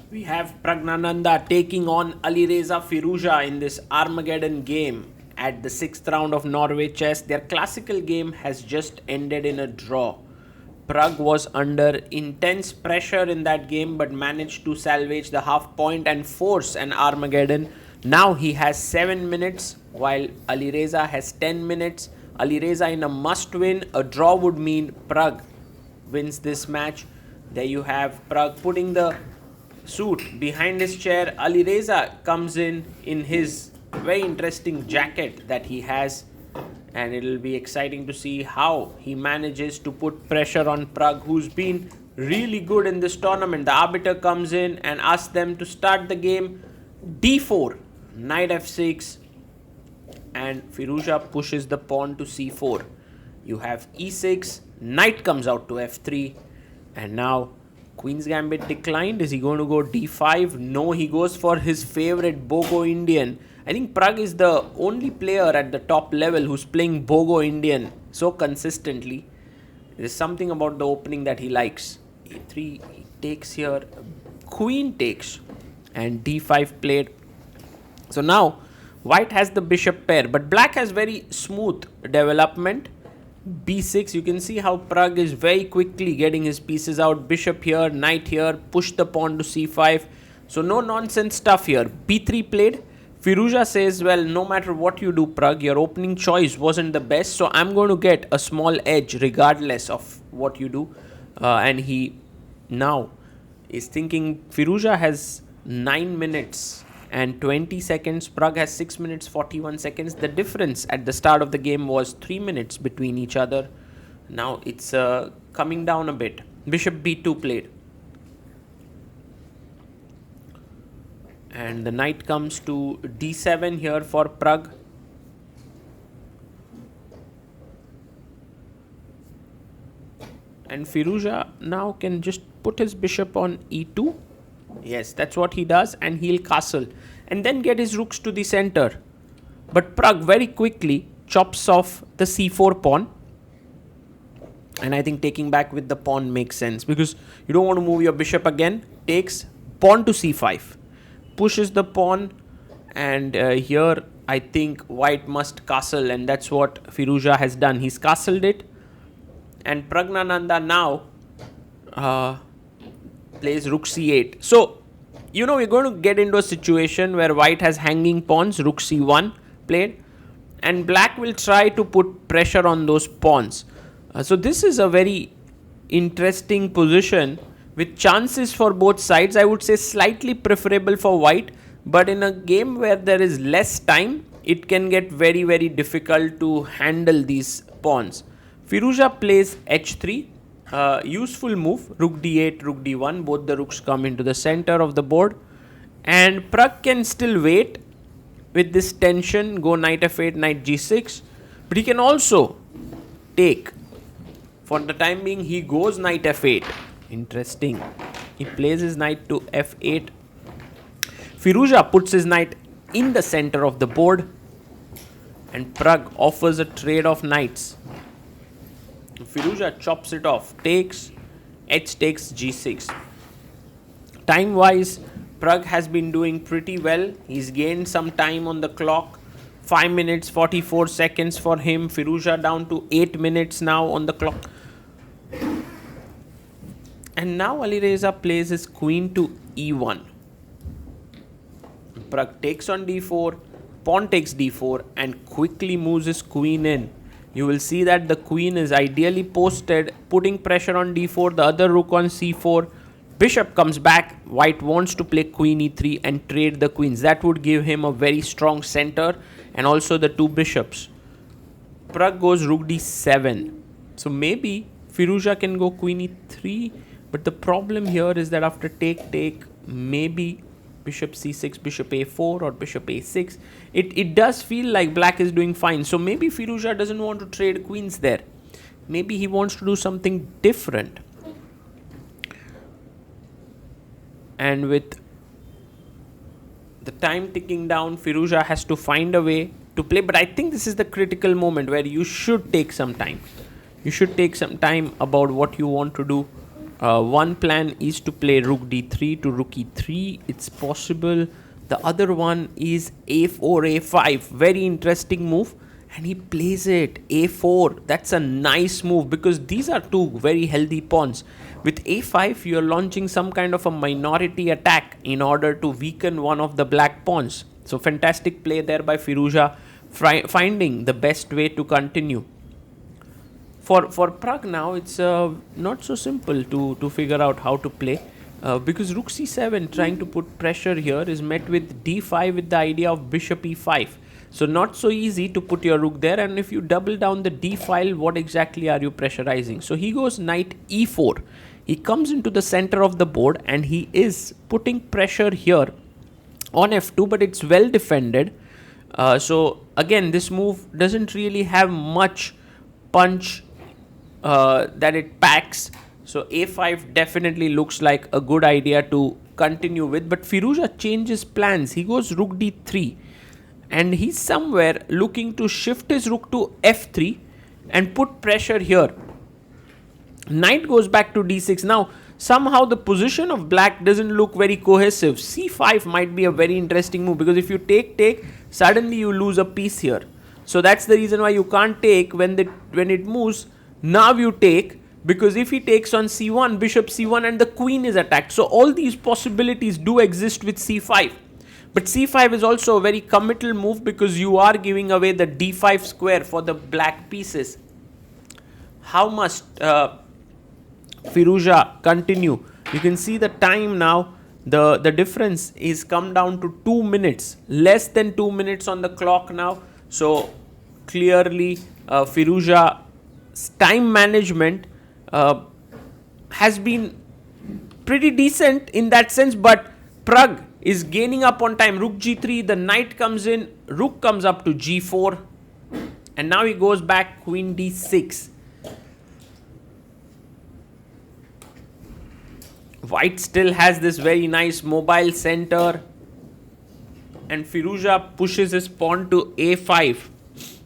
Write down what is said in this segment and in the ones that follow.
We have Praggnanandhaa taking on Alireza Firouzja in this Armageddon game at the 6th round of Norway Chess. Their classical game has just ended in a draw. Pragg was under intense pressure in that game but managed to salvage the half point and force an Armageddon. Now he has 7 minutes while Alireza has 10 minutes. Alireza in a must win. A draw would mean Pragg wins this match. There you have Pragg putting the suit behind his chair. Alireza comes in his very interesting jacket that he has, and it'll be exciting to see how he manages to put pressure on Pragg, who's been really good in this tournament. The arbiter comes in and asks them to start the game. d4, knight f6, and Firouzja pushes the pawn to c4. You have e6, knight comes out to f3, and now Queen's Gambit declined. Is he going to go d5? No, he goes for his favorite Bogo Indian. I think Pragg is the only player at the top level who's playing Bogo Indian so consistently. There's something about the opening that he likes. a3, he takes here, queen takes, and d5 played. So now white has the bishop pair, but black has very smooth development. b6, you can see how Pragg is very quickly getting his pieces out. Bishop here, knight here, push the pawn to c5. So no nonsense stuff here. b3 played. Firouzja says, well, no matter what you do, Pragg, your opening choice wasn't the best, so I'm going to get a small edge regardless of what you do. And he now is thinking Firouzja has 9 minutes and 20 seconds. Pragg has 6 minutes 41 seconds. The difference at the start of the game was 3 minutes between each other. Now it's coming down a bit. Bishop b2 played, and the knight comes to d7 here for Pragg. And Firouzja now can just put his bishop on e2. Yes, that's what he does, and he'll castle and then get his rooks to the center. But Pragg very quickly chops off the c4 pawn, and I think taking back with the pawn makes sense because you don't want to move your bishop again. Takes, pawn to c5, pushes the pawn, and here I think white must castle, and that's what Firouzja has done. He's castled it, and Praggnanandhaa now plays rook c8. So, you know, we're going to get into a situation where white has hanging pawns. Rook c1 played, and black will try to put pressure on those pawns. So this is a very interesting position with chances for both sides. I would say slightly preferable for white, but in a game where there is less time, it can get very, very difficult to handle these pawns. Firouzja plays h3. Useful move, rook d8, rook d1, both the rooks come into the center of the board, and Pragg can still wait with this tension, go knight f8, knight g6, but he can also take. For the time being, he goes knight f8. Interesting. He plays his knight to f8. Firouzja puts his knight in the center of the board, and Pragg offers a trade of knights. Firouzja chops it off, takes, h takes g6. Time wise, Pragg has been doing pretty well. He's gained some time on the clock. 5 minutes 44 seconds for him. Firouzja down to 8 minutes now on the clock. And now Alireza plays his queen to e1. Pragg takes on d4, pawn takes d4, and quickly moves his queen in. You will see that the queen is ideally posted, putting pressure on d4, the other rook on c4. Bishop comes back. White wants to play queen e3 and trade the queens. That would give him a very strong center and also the two bishops. Pragg goes rook d7. So maybe Firouzja can go queen e3, but the problem here is that after take, maybe bishop c6, bishop a4, or bishop a6. It does feel like black is doing fine. So maybe Firouzja doesn't want to trade queens there. Maybe he wants to do something different. And with the time ticking down, Firouzja has to find a way to play. But I think this is the critical moment where you should take some time. You should take some time about what you want to do. One plan is to play rook d3 to rook e3. It's possible. The other one is a4, a5. Very interesting move. And he plays it. a4. That's a nice move because these are two very healthy pawns. With a5, you're launching some kind of a minority attack in order to weaken one of the black pawns. So fantastic play there by Firouzja, finding the best way to continue. For Pragg now, it's not so simple to figure out how to play because rook c7 trying to put pressure here is met with d5 with the idea of bishop e5. So not so easy to put your rook there, and if you double down the d file, what exactly are you pressurizing? So he goes knight e4. He comes into the center of the board and he is putting pressure here on f2, but it's well defended. So again, this move doesn't really have much punch that it packs. So a5 definitely looks like a good idea to continue with, but Firouzja changes plans. He goes rook d3 and he's somewhere looking to shift his rook to f3 and put pressure here. Knight goes back to d6. Now somehow the position of black doesn't look very cohesive. c5 might be a very interesting move because if you take, suddenly you lose a piece here. So that's the reason why you can't take when it moves. Now you take, because if he takes on c1, bishop c1 and the queen is attacked. So all these possibilities do exist with c5. But c5 is also a very committal move because you are giving away the d5 square for the black pieces. How must Firouzja continue? You can see the time now. The difference is come down to 2 minutes. Less than 2 minutes on the clock now. So clearly Firouzja's time management has been pretty decent in that sense, but Pragg is gaining up on time. Rook g3, the knight comes in, rook comes up to g4, and now he goes back queen d6. White still has this very nice mobile center, and Firouzja pushes his pawn to a5.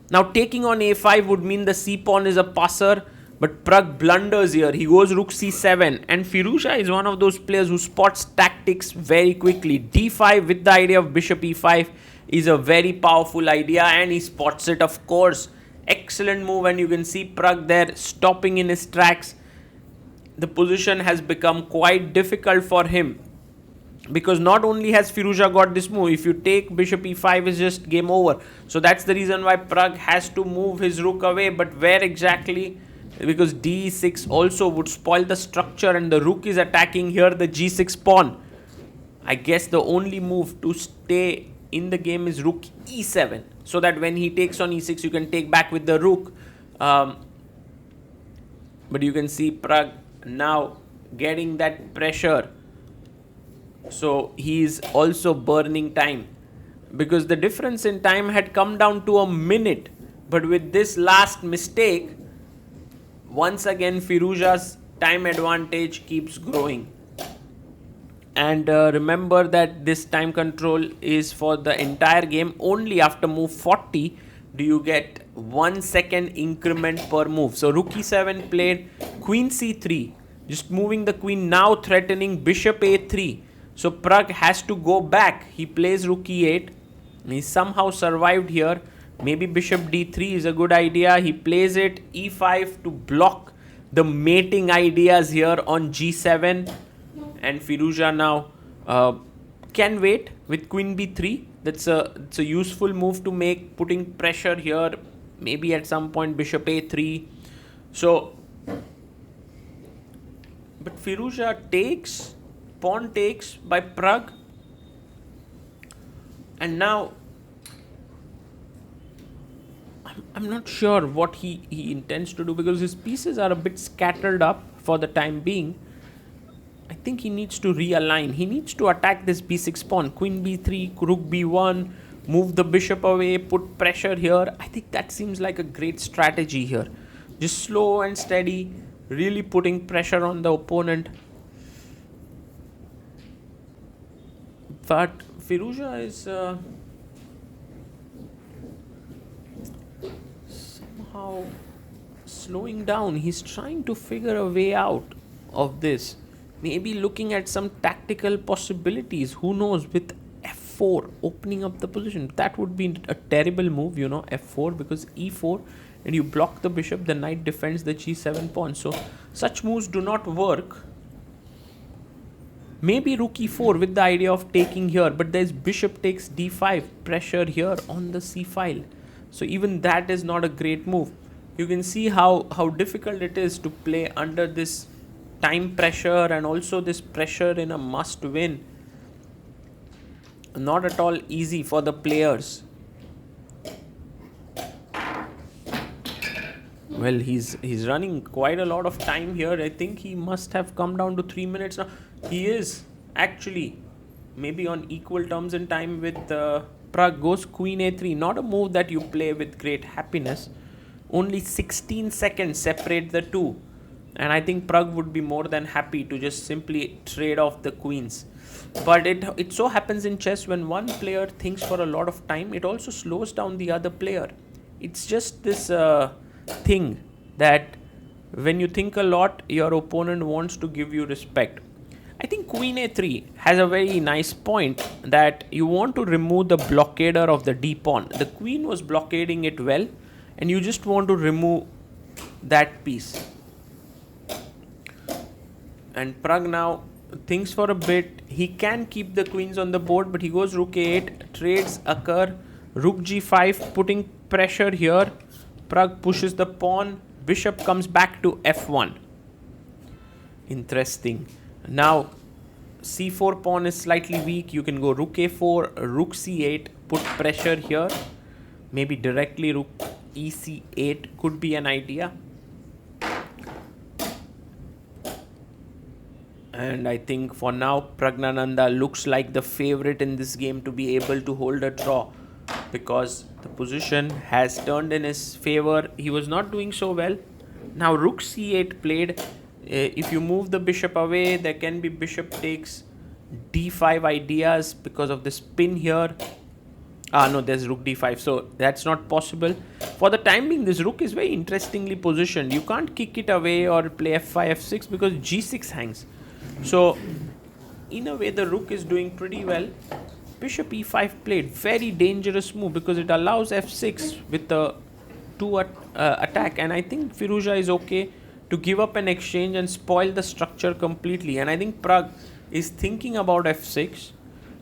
Now taking on a5 would mean the c pawn is a passer, but Pragg blunders here. He goes rook c7, and Firouzja is one of those players who spots tactics very quickly. d5 with the idea of bishop e5 is a very powerful idea, and he spots it, of course. Excellent move, and you can see Pragg there stopping in his tracks. The position has become quite difficult for him because not only has Firouzja got this move, if you take bishop e5 is just game over. So that's the reason why Pragg has to move his rook away, but where exactly? Because d6 also would spoil the structure, and the rook is attacking here the g6 pawn. I guess the only move to stay in the game is rook e7, so that when he takes on e6 you can take back with the rook. But you can see Pragg now getting that pressure. So he is also burning time because the difference in time had come down to a minute. But with this last mistake, once again Firouzja's time advantage keeps growing. And remember that this time control is for the entire game. Only after move 40 do you get 1 second increment per move. So rook e7 played, queen c3, just moving the queen, now threatening bishop a3. So Pragg has to go back. He plays rook e8. He somehow survived here. Maybe bishop d3 is a good idea. He plays it, e5 to block the mating ideas here on g7. And Firouzja now can wait with queen b3. It's a useful move to make, putting pressure here. Maybe at some point bishop a3. So, but Firouzja takes, pawn takes by Pragg. And now I'm not sure what he intends to do because his pieces are a bit scattered up for the time being. I think he needs to realign. He needs to attack this b6 pawn. Queen b3, rook b1, move the bishop away, put pressure here. I think that seems like a great strategy here. Just slow and steady, really putting pressure on the opponent. But Firouzja is somehow slowing down. He's trying to figure a way out of this. Maybe looking at some tactical possibilities. Who knows? With f4 opening up the position. That would be a terrible move, f4, because e4 and you block the bishop, the knight defends the g7 pawn. So such moves do not work. Maybe rook e4 with the idea of taking here, but there's bishop takes d5, pressure here on the c file. So even that is not a great move. You can see how difficult it is to play under this time pressure and also this pressure in a must win. Not at all easy for the players. Well, he's running quite a lot of time here. I think he must have come down to 3 minutes now. He is actually maybe on equal terms in time with Pragg. Goes queen a3. Not a move that you play with great happiness. Only 16 seconds separate the two. And I think Pragg would be more than happy to just simply trade off the queens. But it so happens in chess, when one player thinks for a lot of time, it also slows down the other player. It's just this thing that when you think a lot, your opponent wants to give you respect. I think queen a3 has a very nice point, that you want to remove the blockader of the d pawn. The queen was blockading it well, and you just want to remove that piece. And Pragg now thinks for a bit. He can keep the queens on the board, but he goes rook a8, trades occur, rook g5, putting pressure here. Pragg pushes the pawn, bishop comes back to f1. Interesting. Now c4 pawn is slightly weak. You can go rook a4, rook c8, put pressure here. Maybe directly rook ec8 could be an idea. And I think for now, Praggnanandhaa looks like the favorite in this game to be able to hold a draw, because the position has turned in his favor. He was not doing so well. Now rook c8 played. If you move the bishop away, there can be bishop takes d5 ideas because of the spin here. No, there's rook d5, so that's not possible. For the time being, this rook is very interestingly positioned. You can't kick it away or play f5, f6 because g6 hangs. So in a way, the rook is doing pretty well. Bishop e5 played. Very dangerous move because it allows f6 with the 2 attack. And I think Firouzja is okay to give up an exchange and spoil the structure completely. And I think Pragg is thinking about f6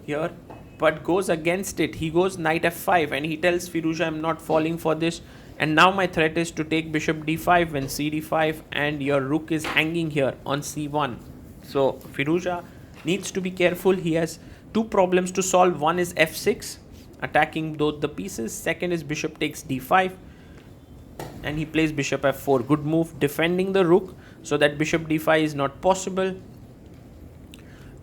here, but goes against it. He goes knight f5 and he tells Firouzja, I'm not falling for this. And now my threat is to take bishop d5 when cd5, and your rook is hanging here on c1. So Firouzja needs to be careful. He has two problems to solve. One is f6, attacking both the pieces. Second is bishop takes d5. And he plays bishop f4. Good move, defending the rook so that bishop d5 is not possible.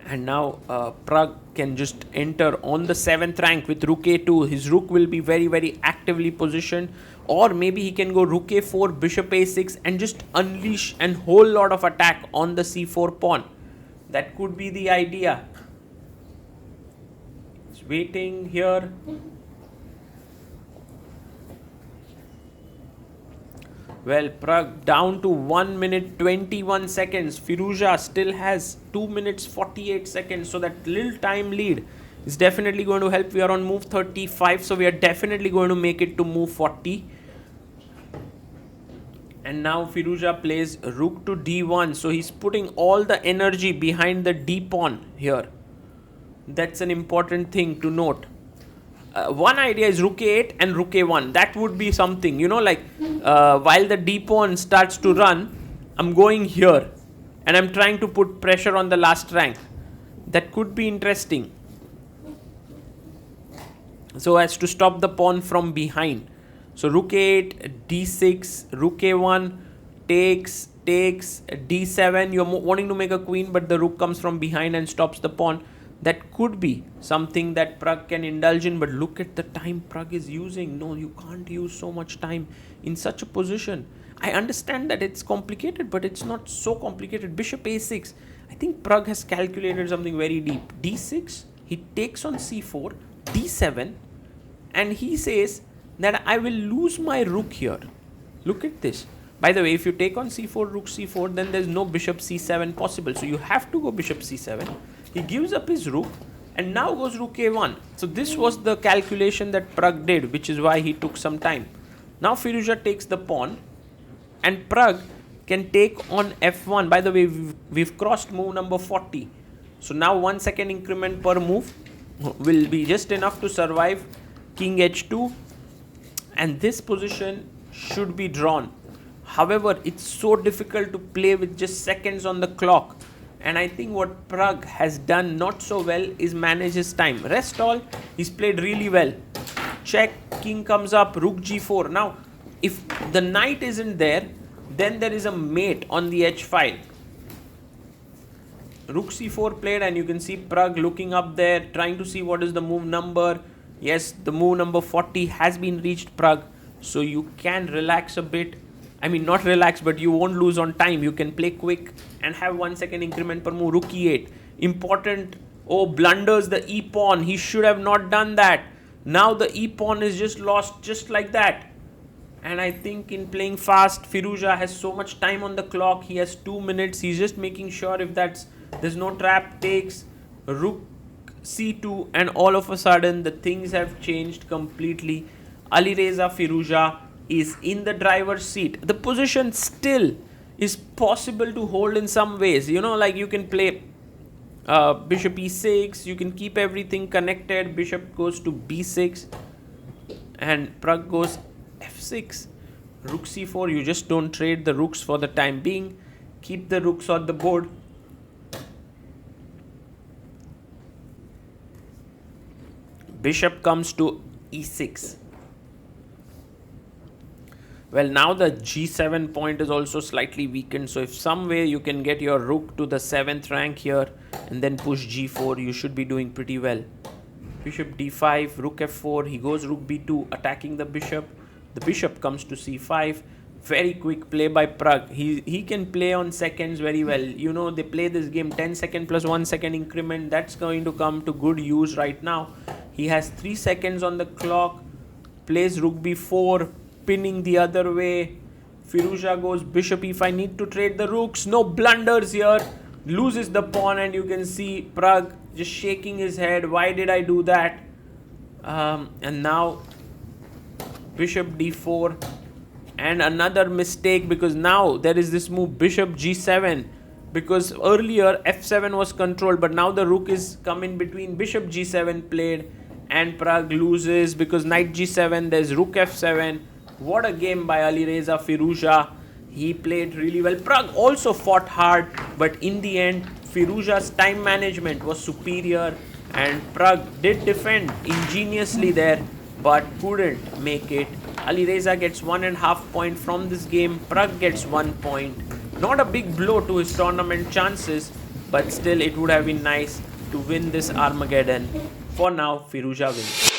And now Pragg can just enter on the 7th rank with rook a2. His rook will be very, very actively positioned. Or maybe he can go rook a4, bishop a6 and just unleash a whole lot of attack on the c4 pawn. That could be the idea. It's waiting here. Well, Pragg down to 1 minute 21 seconds. Firouzja still has 2 minutes 48 seconds. So that little time lead is definitely going to help. We are on move 35. So we are definitely going to make it to move 40. And now Firouzja plays rook to d1. So he's putting all the energy behind the d pawn here. That's an important thing to note. One idea is rook a8 and rook a1. That would be something, like while the d pawn starts to run, I'm going here and I'm trying to put pressure on the last rank. That could be interesting. So as to stop the pawn from behind. So rook a8, d6, rook a1, takes, d7. You're wanting to make a queen, but the rook comes from behind and stops the pawn. That could be something that Pragg can indulge in, but look at the time Pragg is using. No, you can't use so much time in such a position. I understand that it's complicated, but it's not so complicated. Bishop a6. I think Pragg has calculated something very deep. d6, he takes on c4, d7, and he says that I will lose my rook here. Look at this. By the way, if you take on c4, rook c4, then there's no bishop c7 possible. So you have to go bishop c7. He gives up his rook and now goes rook a1. So this was the calculation that Pragg did, which is why he took some time. Now Firouzja takes the pawn and Pragg can take on f1. By the way, we've crossed move number 40. So now 1 second increment per move will be just enough to survive king h2, and this position should be drawn. However, it's so difficult to play with just seconds on the clock, and I think what Pragg has done not so well is manage his time. Rest all, he's played really well. Check, king comes up, rook g4. Now, if the knight isn't there, then there is a mate on the h file. Rook c4 played, and you can see Pragg looking up there, trying to see what is the move number. Yes, the move number 40 has been reached, Pragg. So you can relax a bit. I mean, not relax, but you won't lose on time. You can play quick and have 1 second increment per move. Rook e8. Important. Oh, blunders the e pawn. He should have not done that. Now the e pawn is just lost just like that. And I think in playing fast, Firouzja has so much time on the clock. He has 2 minutes. He's just making sure if there's no trap, takes rook c2, and all of a sudden the things have changed completely. Alireza Firouzja is in the driver's seat. The position still is possible to hold in some ways. You know, like you can play bishop e6, you can keep everything connected. Bishop goes to b6 and Pragg goes f6. Rook c4, you just don't trade the rooks for the time being. Keep the rooks on the board. Bishop comes to e6. Well, now the g7 point is also slightly weakened. So if some way you can get your rook to the 7th rank here and then push g4, you should be doing pretty well. Bishop d5, rook f4. He goes rook b2, attacking the bishop. The bishop comes to c5. Very quick play by Pragg. He can play on seconds very well. You know, they play this game 10 second plus 1 second increment. That's going to come to good use right now. He has 3 seconds on the clock. Plays rook b4, pinning the other way. Firouzja goes bishop e5. Need to trade the rooks. No blunders here. Loses the pawn, and you can see Pragg just shaking his head. Why did I do that? And now bishop d4. And another mistake, because now there is this move bishop g7, because earlier f7 was controlled, but now the rook is come in between. Bishop g7 played and Pragg loses because knight g7, there's rook f7. What a game by Alireza Firouzja. He played really well. Pragg also fought hard, but in the end Firouzja's time management was superior and Pragg did defend ingeniously there but couldn't make it. Alireza gets 1.5 points from this game. Pragg gets 1 point. Not a big blow to his tournament chances, but still it would have been nice to win this Armageddon. For now, Firouzja wins.